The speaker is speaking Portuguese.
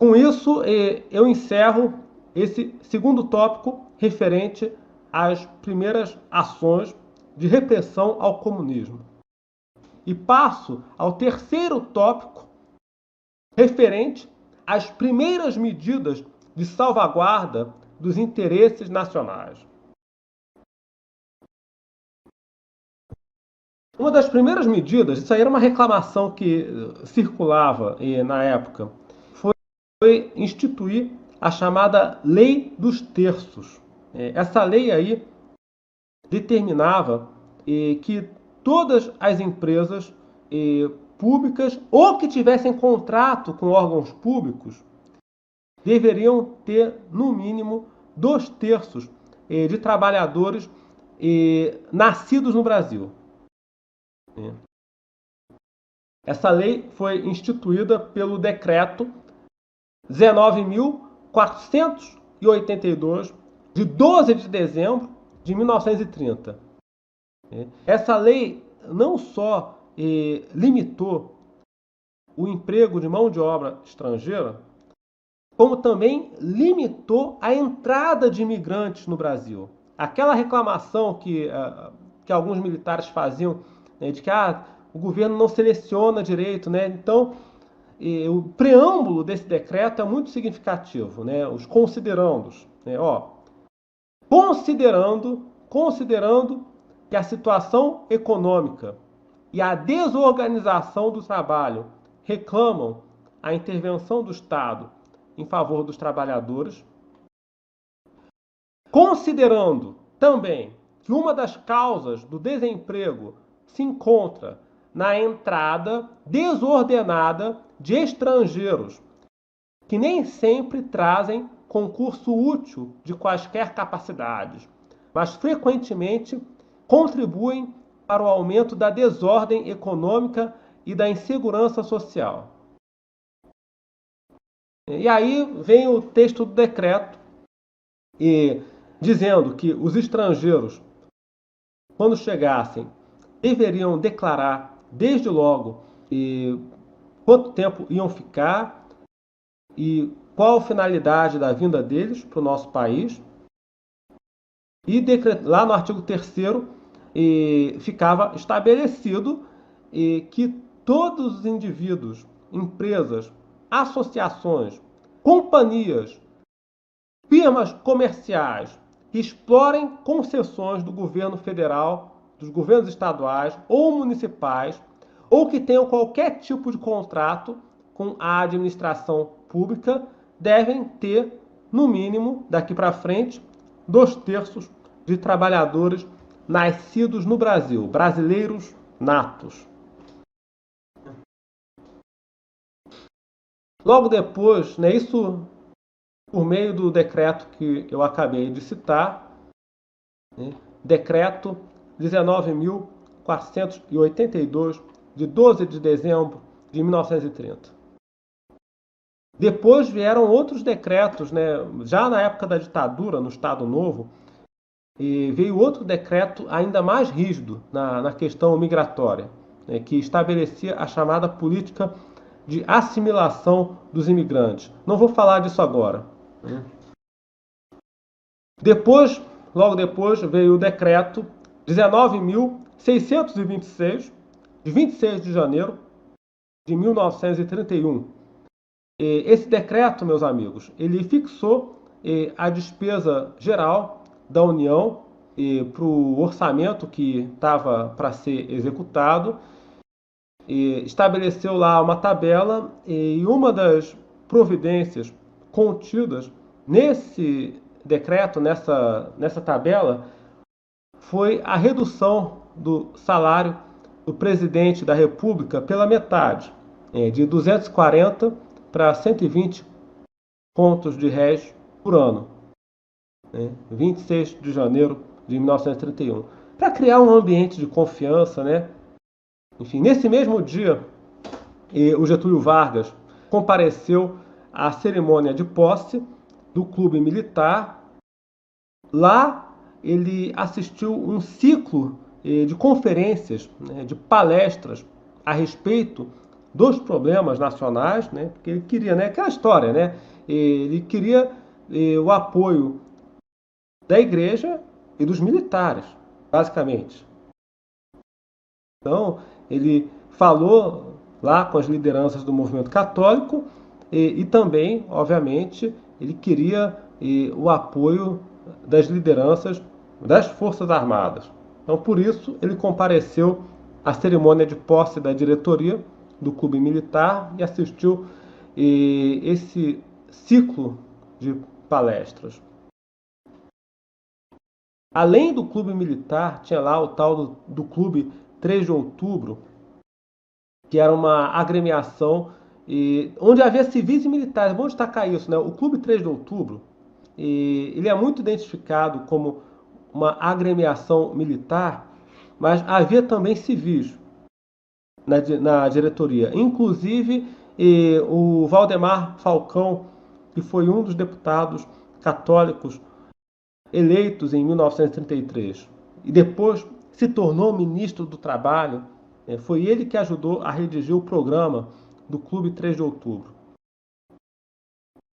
Com isso, eu encerro esse segundo tópico referente às primeiras ações de repressão ao comunismo. E passo ao terceiro tópico referente às primeiras medidas de salvaguarda dos interesses nacionais. Uma das primeiras medidas, isso aí era uma reclamação que circulava na época, foi instituir a chamada Lei dos Terços. Essa lei aí determinava que todas as empresas públicas ou que tivessem contrato com órgãos públicos deveriam ter, no mínimo, 2/3 de trabalhadores nascidos no Brasil. Essa lei foi instituída pelo decreto 19.482, de 12 de dezembro de 1930. Essa lei não só limitou o emprego de mão de obra estrangeira, como também limitou a entrada de imigrantes no Brasil. Aquela reclamação que alguns militares faziam, né, de que o governo não seleciona direito, né? Então, o preâmbulo desse decreto é muito significativo, né? Os considerandos, né? Considerando que a situação econômica e a desorganização do trabalho reclamam a intervenção do Estado em favor dos trabalhadores, considerando também que uma das causas do desemprego se encontra na entrada desordenada de estrangeiros, que nem sempre trazem concurso útil de quaisquer capacidades, mas frequentemente contribuem para o aumento da desordem econômica e da insegurança social. E aí vem o texto do decreto dizendo que os estrangeiros, quando chegassem, deveriam declarar desde logo quanto tempo iam ficar e qual a finalidade da vinda deles para o nosso país. E lá no artigo 3º ficava estabelecido que todos os indivíduos, empresas, associações, companhias, firmas comerciais que explorem concessões do governo federal, dos governos estaduais ou municipais, ou que tenham qualquer tipo de contrato com a administração pública, devem ter, no mínimo, daqui para frente, 2/3 de trabalhadores nascidos no Brasil, brasileiros natos. Logo depois, né, isso por meio do decreto que eu acabei de citar, né, decreto 19.482, de 12 de dezembro de 1930. Depois vieram outros decretos, né, já na época da ditadura, no Estado Novo, veio outro decreto ainda mais rígido na questão migratória, né, que estabelecia a chamada política de assimilação dos imigrantes. Não vou falar disso agora. Logo depois, veio o decreto 19.626, de 26 de janeiro de 1931. Esse decreto, meus amigos, ele fixou a despesa geral da União para o orçamento que estava para ser executado, estabeleceu lá uma tabela e uma das providências contidas nesse decreto, nessa tabela, foi a redução do salário do presidente da República pela metade, de 240 para 120 contos de réis por ano, 26 de janeiro de 1931, para criar um ambiente de confiança, né? Enfim, nesse mesmo dia, o Getúlio Vargas compareceu à cerimônia de posse do clube militar. Lá ele assistiu um ciclo de conferências, né, de palestras a respeito dos problemas nacionais, né? Porque ele queria, né? Aquela história, né? Ele queria o apoio da igreja e dos militares, basicamente. Então, ele falou lá com as lideranças do movimento católico e também, obviamente, ele queria o apoio das lideranças das Forças Armadas. Então, por isso, ele compareceu à cerimônia de posse da diretoria do Clube Militar e assistiu esse ciclo de palestras. Além do Clube Militar, tinha lá o tal do Clube 3 de Outubro, que era uma agremiação onde havia civis e militares. Vamos destacar isso, né? O Clube 3 de Outubro, ele é muito identificado como uma agremiação militar, mas havia também civis na diretoria. Inclusive, o Valdemar Falcão, que foi um dos deputados católicos eleitos em 1933 e depois se tornou ministro do Trabalho, foi ele que ajudou a redigir o programa do Clube 3 de Outubro.